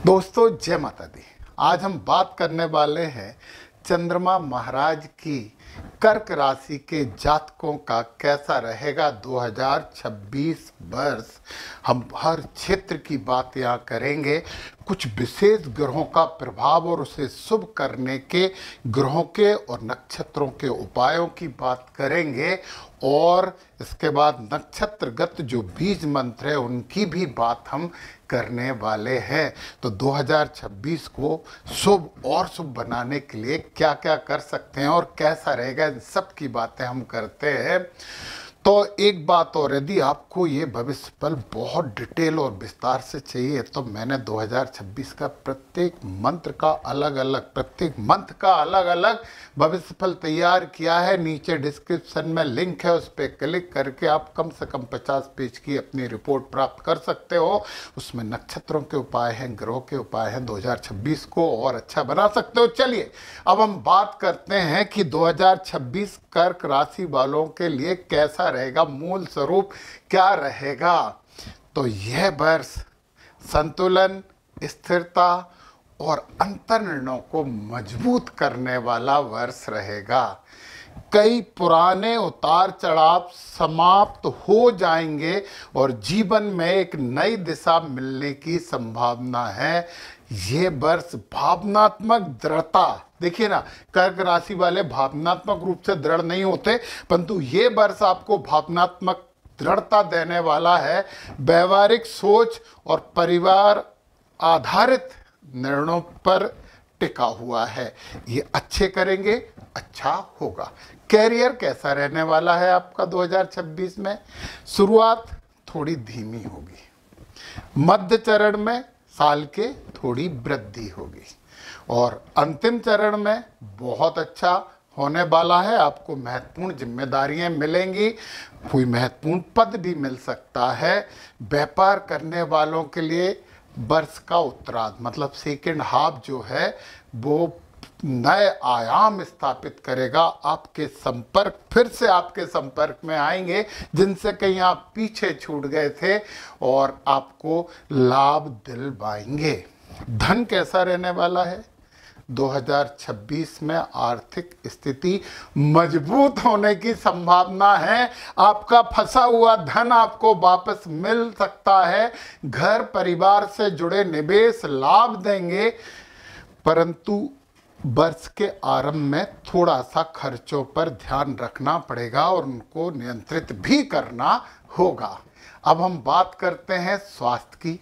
दोस्तों जय माता दी। आज हम बात करने वाले हैं चंद्रमा महाराज की कर्क राशि के जातकों का कैसा रहेगा 2026 वर्ष। हम हर क्षेत्र की बात यहाँ करेंगे, कुछ विशेष ग्रहों का प्रभाव और उसे शुभ करने के ग्रहों के और नक्षत्रों के उपायों की बात करेंगे और इसके बाद नक्षत्रगत जो बीज मंत्र है उनकी भी बात हम करने वाले हैं। तो 2026 को शुभ और शुभ बनाने के लिए क्या क्या कर सकते हैं और कैसा रहेगा, इन सब की बातें हम करते हैं। तो एक बात और, यदि आपको ये भविष्य फल बहुत डिटेल और विस्तार से चाहिए तो मैंने 2026 का प्रत्येक मंत्र का अलग अलग भविष्य फल तैयार किया है। नीचे डिस्क्रिप्शन में लिंक है, उस पर क्लिक करके आप कम से कम 50 पेज की अपनी रिपोर्ट प्राप्त कर सकते हो। उसमें नक्षत्रों के उपाय हैं, ग्रहों के उपाय हैं, 2026 को और अच्छा बना सकते हो। चलिए अब हम बात करते हैं कि 2026 कर्क राशि वालों के लिए कैसा रहेगा, मूल स्वरूप क्या रहेगा। तो यह वर्ष संतुलन, स्थिरता और अंतर्निर्णयों को मजबूत करने वाला वर्ष रहेगा। कई पुराने उतार चढ़ाव समाप्त हो जाएंगे और जीवन में एक नई दिशा मिलने की संभावना है। ये वर्ष भावनात्मक दृढ़ता, देखिए ना, कर्क राशि वाले भावनात्मक रूप से दृढ़ नहीं होते, परंतु ये वर्ष आपको भावनात्मक दृढ़ता देने वाला है। व्यवहारिक सोच और परिवार आधारित निर्णयों पर टिका हुआ है। ये अच्छे करेंगे, अच्छा होगा। कैरियर कैसा रहने वाला है आपका 2026 में? शुरुआत थोड़ी धीमी होगी, मध्य चरण में साल के थोड़ी वृद्धि होगी और अंतिम चरण में बहुत अच्छा होने वाला है। आपको महत्वपूर्ण जिम्मेदारियां मिलेंगी, कोई महत्वपूर्ण पद भी मिल सकता है। व्यापार करने वालों के लिए वर्ष का उत्तरार्ध मतलब सेकेंड हाफ जो है वो नए आयाम स्थापित करेगा। आपके संपर्क फिर से आपके संपर्क में आएंगे जिनसे कहीं आप पीछे छूट गए थे और आपको लाभ दिलवाएंगे। धन कैसा रहने वाला है 2026 में? आर्थिक स्थिति मजबूत होने की संभावना है। आपका फंसा हुआ धन आपको वापस मिल सकता है। घर परिवार से जुड़े निवेश लाभ देंगे, परंतु वर्ष के आरंभ में थोड़ा सा खर्चों पर ध्यान रखना पड़ेगा और उनको नियंत्रित भी करना होगा। अब हम बात करते हैं स्वास्थ्य की।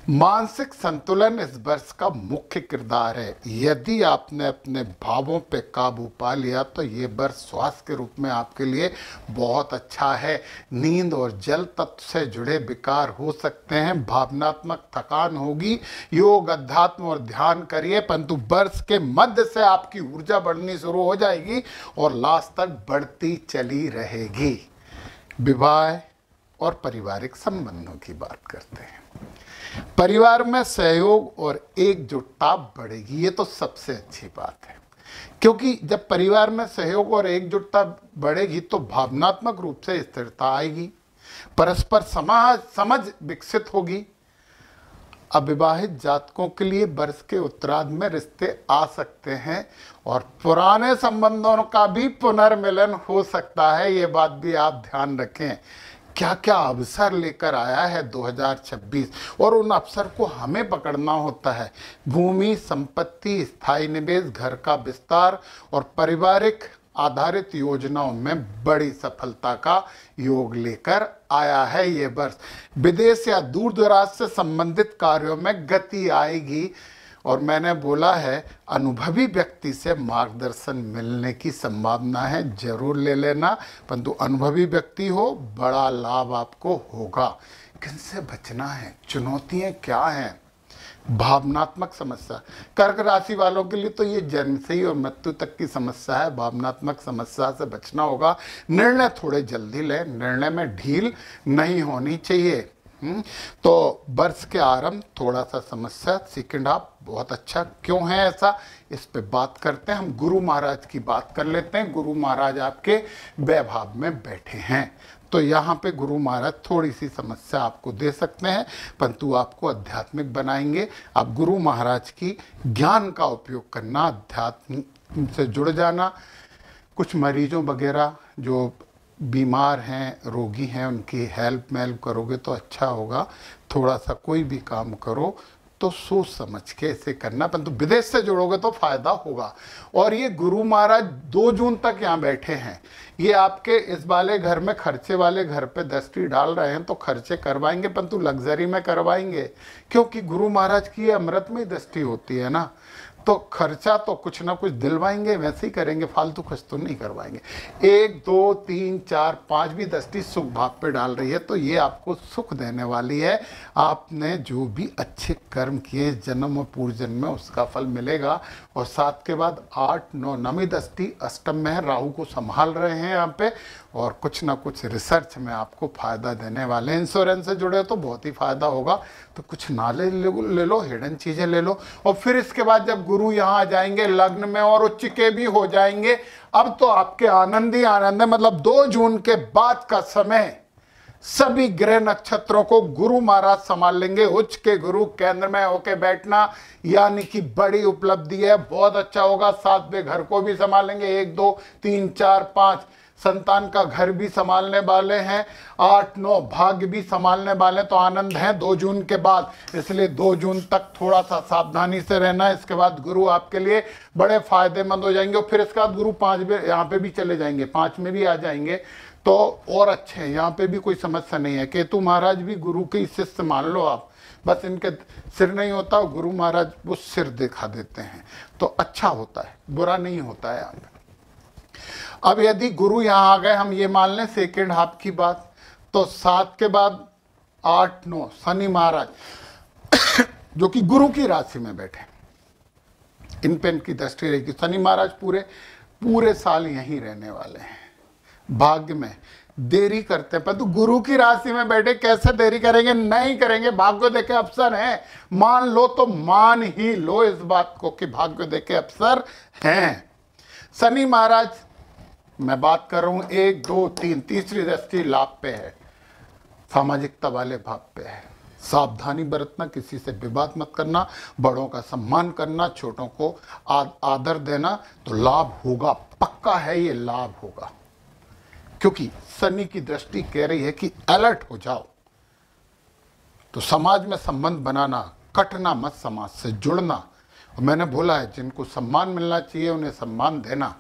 मानसिक संतुलन इस वर्ष का मुख्य किरदार है। यदि आपने अपने भावों पे काबू पा लिया तो ये वर्ष स्वास्थ्य के रूप में आपके लिए बहुत अच्छा है। नींद और जल तत्व से जुड़े विकार हो सकते हैं, भावनात्मक थकान होगी। योग, अध्यात्म और ध्यान करिए, परंतु वर्ष के मध्य से आपकी ऊर्जा बढ़नी शुरू हो जाएगी और लास्ट तक बढ़ती चली रहेगी। विवाह और पारिवारिक संबंधों की बात करते हैं। परिवार में सहयोग और एकजुटता बढ़ेगी, ये तो सबसे अच्छी बात है, क्योंकि जब परिवार में सहयोग और एकजुटता बढ़ेगी तो भावनात्मक रूप से स्थिरता आएगी, परस्पर समझ विकसित होगी। अविवाहित जातकों के लिए वर्ष के उत्तरार्ध में रिश्ते आ सकते हैं और पुराने संबंधों का भी पुनर्मिलन हो सकता है। ये बात भी आप ध्यान रखें। क्या क्या अवसर लेकर आया है 2026 और उन अवसर को हमें पकड़ना होता है। भूमि, संपत्ति, स्थायी निवेश, घर का विस्तार और पारिवारिक आधारित योजनाओं में बड़ी सफलता का योग लेकर आया है ये वर्ष। विदेश या दूर दराज से संबंधित कार्यों में गति आएगी और मैंने बोला है अनुभवी व्यक्ति से मार्गदर्शन मिलने की संभावना है, जरूर ले लेना, परंतु अनुभवी व्यक्ति हो, बड़ा लाभ आपको होगा। किनसे बचना है, चुनौतियां क्या हैं? भावनात्मक समस्या, कर्क राशि वालों के लिए तो ये जन्म से ही और मृत्यु तक की समस्या है। भावनात्मक समस्या से बचना होगा। निर्णय थोड़े जल्दी लें, निर्णय में ढील नहीं होनी चाहिए। तो वर्ष के आरंभ थोड़ा सा समस्या, सेकेंड हाफ बहुत अच्छा। क्यों है ऐसा, इस पे बात करते हैं। हम गुरु महाराज की बात कर लेते हैं। गुरु महाराज आपके वैभाव में बैठे हैं तो यहाँ पे गुरु महाराज थोड़ी सी समस्या आपको दे सकते हैं, परंतु आपको आध्यात्मिक बनाएंगे। आप गुरु महाराज की ज्ञान का उपयोग करना, अध्यात्म से जुड़ जाना। कुछ मरीजों वगैरह जो बीमार हैं, रोगी हैं, उनकी हेल्प मेल्प करोगे तो अच्छा होगा। थोड़ा सा कोई भी काम करो तो सोच समझ के इसे करना, परंतु विदेश से जुड़ोगे तो फायदा होगा। और ये गुरु महाराज 2 जून तक यहाँ बैठे हैं, ये आपके इस वाले घर में, खर्चे वाले घर पे दृष्टि डाल रहे हैं, तो खर्चे करवाएंगे, परंतु लग्जरी में करवाएंगे, क्योंकि गुरु महाराज की अमृत में दृष्टि होती है ना। तो खर्चा तो कुछ ना कुछ दिलवाएंगे, वैसे ही करेंगे, फालतू खर्च तो नहीं करवाएंगे। 1 2 3 4 5 भी दृष्टि सुख भाव पे डाल रही है, तो ये आपको सुख देने वाली है। आपने जो भी अच्छे कर्म किए जन्म और पूर्व जन्म में, उसका फल मिलेगा। और 7 के बाद 8 9 नवीं दृष्टि अष्टम में है, राहु को संभाल रहे हैं यहाँ पे, और कुछ ना कुछ रिसर्च में आपको फायदा देने वाले हैं। इंश्योरेंस से जुड़े तो बहुत ही फायदा होगा, तो कुछ नाले ले लो, हिडन चीजें ले लो। और फिर इसके बाद जब गुरु यहाँ आ जाएंगे लग्न में और उच्च के भी हो जाएंगे, अब तो आपके आनंद ही आनंद है। मतलब 2 जून के बाद का समय सभी ग्रह नक्षत्रों को गुरु महाराज संभाल लेंगे। उच्च के गुरु केंद्र में होके बैठना यानी कि बड़ी उपलब्धि है, बहुत अच्छा होगा। 7वें घर को भी संभालेंगे, 1 2 3 4 5 संतान का घर भी संभालने वाले हैं, 8 9 भाग्य भी संभालने वाले हैं। तो आनंद है 2 जून के बाद, इसलिए 2 जून तक थोड़ा सा सावधानी से रहना है। इसके बाद गुरु आपके लिए बड़े फायदेमंद हो जाएंगे। और फिर इसके बाद गुरु 5वें यहाँ पे भी चले जाएंगे, 5 में भी आ जाएंगे, तो और अच्छे हैं। यहाँ पे भी कोई समस्या नहीं है। केतु महाराज भी गुरु के शिष्य मान लो आप, बस इनके सिर नहीं होता, गुरु महाराज वो सिर दिखा देते हैं, तो अच्छा होता है, बुरा नहीं होता है। यहाँ अब यदि गुरु यहाँ आ गए, हम ये मान लें सेकेंड हाफ की बात, तो 7 के बाद 8 9 शनि महाराज जो कि गुरु की राशि में बैठे, इन पे इनकी दृष्टि रहेगी। शनि महाराज पूरे साल यहीं रहने वाले हैं। भाग्य में देरी करते हैं, परंतु गुरु की राशि में बैठे कैसे देरी करेंगे? नहीं करेंगे। भाग्य देखे अवसर है, मान लो तो मान ही लो इस बात को कि भाग्य देखे अवसर हैं। शनि महाराज मैं बात कर रहा हूं 1 2 3 तीसरी दृष्टि लाभ पे है, सामाजिकता वाले भाव पे है। सावधानी बरतना, किसी से विवाद मत करना, बड़ों का सम्मान करना, छोटों को आदर देना, तो लाभ होगा, पक्का है ये लाभ होगा। क्योंकि शनि की दृष्टि कह रही है कि अलर्ट हो जाओ। तो समाज में संबंध बनाना, कटना मत, समाज से जुड़ना। और मैंने बोला है जिनको सम्मान मिलना चाहिए उन्हें सम्मान देना,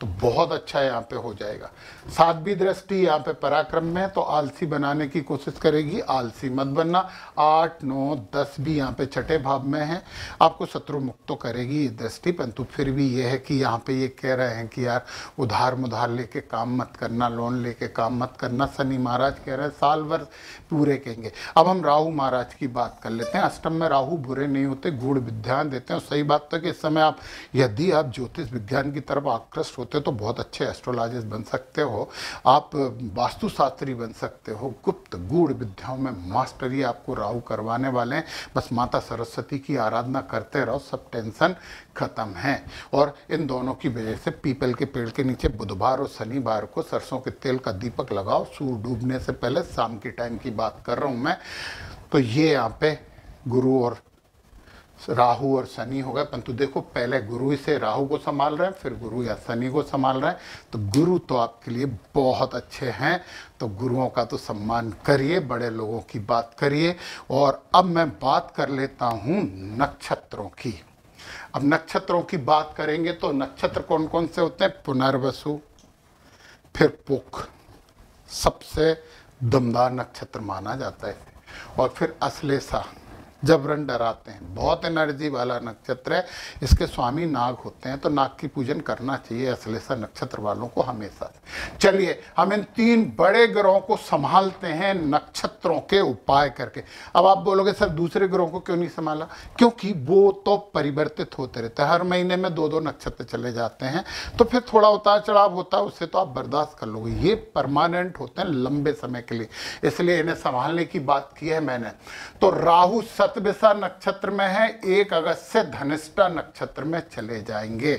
तो बहुत अच्छा यहाँ पे हो जाएगा। 7वीं दृष्टि यहाँ पे पराक्रम में है, तो आलसी बनाने की कोशिश करेगी, आलसी मत बनना। 8 9 10 भी यहाँ पे छठे भाव में है, आपको शत्रु मुक्त तो करेगी ये दृष्टि, परंतु फिर भी ये है कि यहाँ पे ये कह रहे हैं कि यार उधार मुधार लेके काम मत करना, लोन लेके काम मत करना। शनि महाराज कह रहे हैं साल भर पूरे कहेंगे। अब हम राहु महाराज की बात कर लेते हैं। अष्टम में राहु बुरे नहीं होते, गूढ़ विद्यान देते हैं। सही बात तो कि इस समय आप यदि आप ज्योतिष विज्ञान की तरफ आकृष्ट होते तो बहुत अच्छे एस्ट्रोलॉजिस्ट बन सकते हो, आप वास्तुशास्त्री बन सकते हो। गुप्त गूढ़ विद्याओं में मास्टरी आपको राहु करवाने वाले हैं। बस माता सरस्वती की आराधना करते रहो, सब टेंशन खत्म है। और इन दोनों की वजह से पीपल के पेड़ के नीचे बुधवार और शनिवार को सरसों के तेल का दीपक लगाओ, सूर्य डूबने से पहले, शाम के टाइम की बात कर रहा हूं मैं। तो ये यहाँ पे गुरु और राहु और शनि हो गए, परंतु देखो पहले गुरु से राहु को संभाल रहे हैं, फिर गुरु या शनि को संभाल रहे हैं। तो गुरु तो आपके लिए बहुत अच्छे हैं, तो गुरुओं का तो सम्मान करिए, बड़े लोगों की बात करिए। और अब मैं बात कर लेता हूं नक्षत्रों की। अब नक्षत्रों की बात करेंगे तो नक्षत्र कौन कौन से होते हैं? पुनर्वसु, फिर पुख, सबसे दमदार नक्षत्र माना जाता है, और फिर अश्लेषा, जबरन डराते हैं, बहुत एनर्जी वाला नक्षत्र है। इसके स्वामी नाग होते हैं, तो नाग की पूजन करना चाहिए अश्लेषा नक्षत्र वालों को हमेशा। चलिए हम इन 3 बड़े ग्रहों को संभालते हैं नक्षत्रों के उपाय करके। अब आप बोलोगे सर दूसरे ग्रहों को क्यों नहीं संभाला? क्योंकि वो तो परिवर्तित होते रहते हैं, हर महीने में 2-2 नक्षत्र चले जाते हैं, तो फिर थोड़ा उतार चढ़ाव होता है, उससे तो आप बर्दाश्त कर लोगे। ये परमानेंट होते हैं लंबे समय के लिए, इसलिए इन्हें संभालने की बात की है मैंने। तो राहु सतविषा नक्षत्र में है, 1 अगस्त से धनिष्ठा नक्षत्र में चले जाएंगे।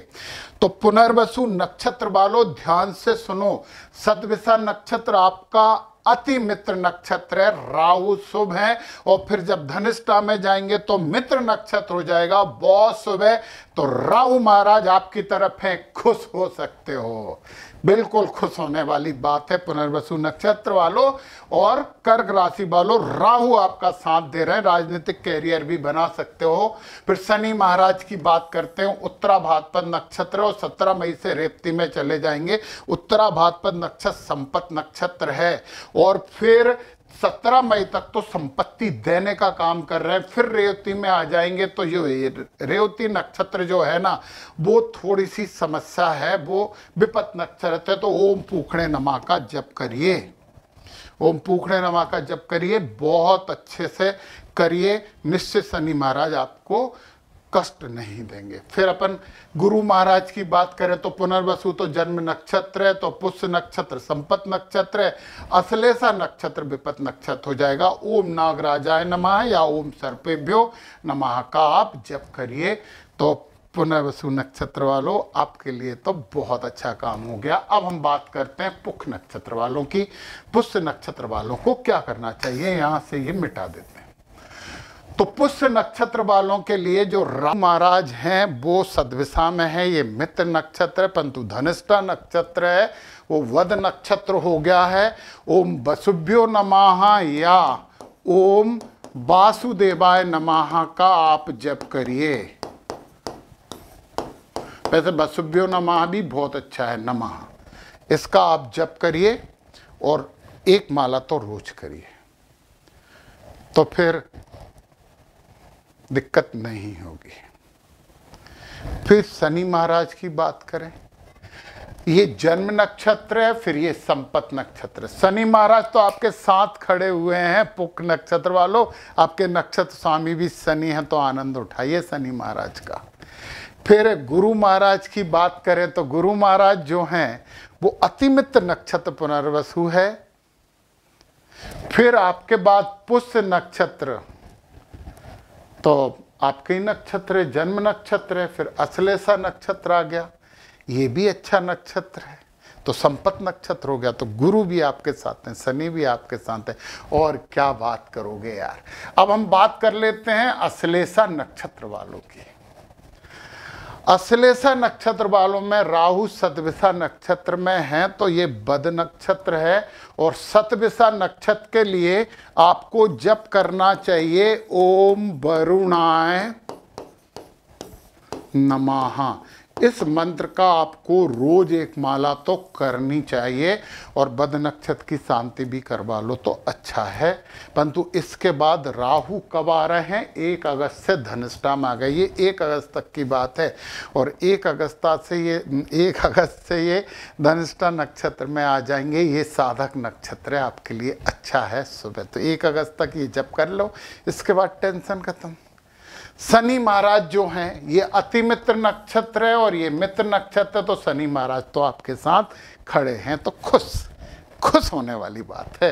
तो पुनर्वसु नक्षत्र वालों ध्यान से सुनो, सतविषा नक्षत्र आपका अति मित्र नक्षत्र है, राहु शुभ है। और फिर जब धनिष्ठा में जाएंगे तो मित्र नक्षत्र हो जाएगा, बहुत शुभ है। तो राहु महाराज आपकी तरफ है, खुश हो सकते हो, बिल्कुल खुश होने वाली बात है पुनर्वसु नक्षत्र वालों। और कर्क राशि वालों, राहु आपका साथ दे रहे हैं, राजनीतिक कैरियर भी बना सकते हो। फिर शनि महाराज की बात करते हैं, उत्तरा भाद्रपद नक्षत्र और 17 मई से रेवती में चले जाएंगे। उत्तरा भाद्रपद नक्षत्र संपत नक्षत्र है और फिर 17 मई तक तो संपत्ति देने का काम कर रहे हैं। फिर रेवती में आ जाएंगे तो ये रेवती नक्षत्र जो है ना, वो थोड़ी सी समस्या है, वो विपत नक्षत्र है। तो ओम पूखणे नमः का जप करिए, ओम पूखणे नमः का जप करिए, बहुत अच्छे से करिए, निश्चित शनि महाराज आपको कष्ट नहीं देंगे। फिर अपन गुरु महाराज की बात करें तो पुनर्वसु तो जन्म नक्षत्र है, तो पुष्य नक्षत्र संपत नक्षत्र है, अश्लेषा नक्षत्र विपत नक्षत्र हो जाएगा। ओम नागराजाय नमः या ओम सर्पेभ्यो नमः का आप जप करिए, तो पुनर्वसु नक्षत्र वालों आपके लिए तो बहुत अच्छा काम हो गया। अब हम बात करते हैं पुख नक्षत्र वालों की। पुष्य नक्षत्र वालों को क्या करना चाहिए, यहां से ये मिटा देते हैं। तो पुष्य नक्षत्र वालों के लिए जो राहु महाराज हैं वो सद्विषा में है, ये मित्र नक्षत्र है, परंतु धनिष्ठा नक्षत्र है वो वध नक्षत्र हो गया है। ओम वसुभ्यो नमः या ओम वासुदेवाय नमः का आप जप करिए। वैसे वसुभ्यो नमः भी बहुत अच्छा है, नमः, इसका आप जप करिए और एक माला तो रोज करिए, तो फिर दिक्कत नहीं होगी। फिर शनि महाराज की बात करें, ये जन्म नक्षत्र है, फिर ये संपत नक्षत्र। शनि महाराज तो आपके साथ खड़े हुए हैं पुख नक्षत्र वालों, आपके नक्षत्र स्वामी भी शनि हैं, तो आनंद उठाइए शनि महाराज का। फिर गुरु महाराज की बात करें तो गुरु महाराज जो हैं वो अतिमित्र नक्षत्र पुनर्वसु है। फिर आपके बाद पुष्य नक्षत्र, तो आपके ही नक्षत्र है, जन्म नक्षत्र है। फिर अश्लेषा नक्षत्र आ गया, ये भी अच्छा नक्षत्र है, तो संपत नक्षत्र हो गया। तो गुरु भी आपके साथ हैं, शनि भी आपके साथ है, और क्या बात करोगे यार। अब हम बात कर लेते हैं अश्लेषा नक्षत्र वालों की। अश्लेषा नक्षत्र वालों में राहु सतविषा नक्षत्र में है, तो ये बद नक्षत्र है। और सतविषा नक्षत्र के लिए आपको जप करना चाहिए ओम वरुणाय नमः। इस मंत्र का आपको रोज एक माला तो करनी चाहिए, और बद नक्षत्र की शांति भी करवा लो तो अच्छा है। परंतु इसके बाद राहु कब आ रहे हैं, 1 अगस्त से धनिष्ठा में आ गए, ये 1 अगस्त तक की बात है। और 1 अगस्त से ये धनिष्ठा नक्षत्र में आ जाएंगे। ये साधक नक्षत्र है, आपके लिए अच्छा है सुबह, तो 1 अगस्त तक ये जप कर लो, इसके बाद टेंशन खत्म। शनि महाराज जो हैं ये अति मित्र नक्षत्र है और ये मित्र नक्षत्र, तो शनि महाराज तो आपके साथ खड़े हैं, तो खुश होने वाली बात है।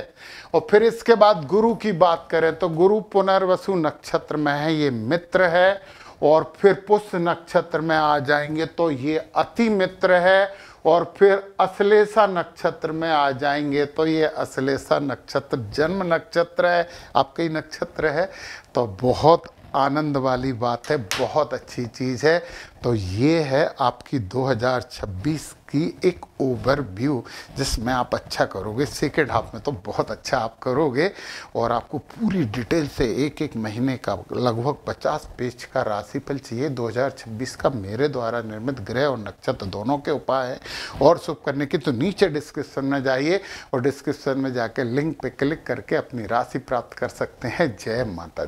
और फिर इसके बाद गुरु की बात करें तो गुरु पुनर्वसु नक्षत्र में है, ये मित्र है। और फिर पुष्य नक्षत्र में आ जाएंगे तो ये अति मित्र है। और फिर अश्लेषा नक्षत्र में आ जाएंगे तो ये अश्लेषा नक्षत्र जन्म नक्षत्र है, आपका ही नक्षत्र है, तो बहुत आनंद वाली बात है, बहुत अच्छी चीज़ है। तो ये है आपकी 2026 की एक ओवरव्यू, जिसमें आप अच्छा करोगे। सेकेंड हाफ में तो बहुत अच्छा आप करोगे, और आपको पूरी डिटेल से एक महीने का लगभग 50 पेज का राशिफल चाहिए 2026 का, मेरे द्वारा निर्मित ग्रह और नक्षत्र दोनों के उपाय है और शुभ करने की। तो नीचे डिस्क्रिप्शन में जाइए और डिस्क्रिप्शन में जाकर लिंक पे क्लिक करके अपनी राशि प्राप्त कर सकते हैं। जय माता दी।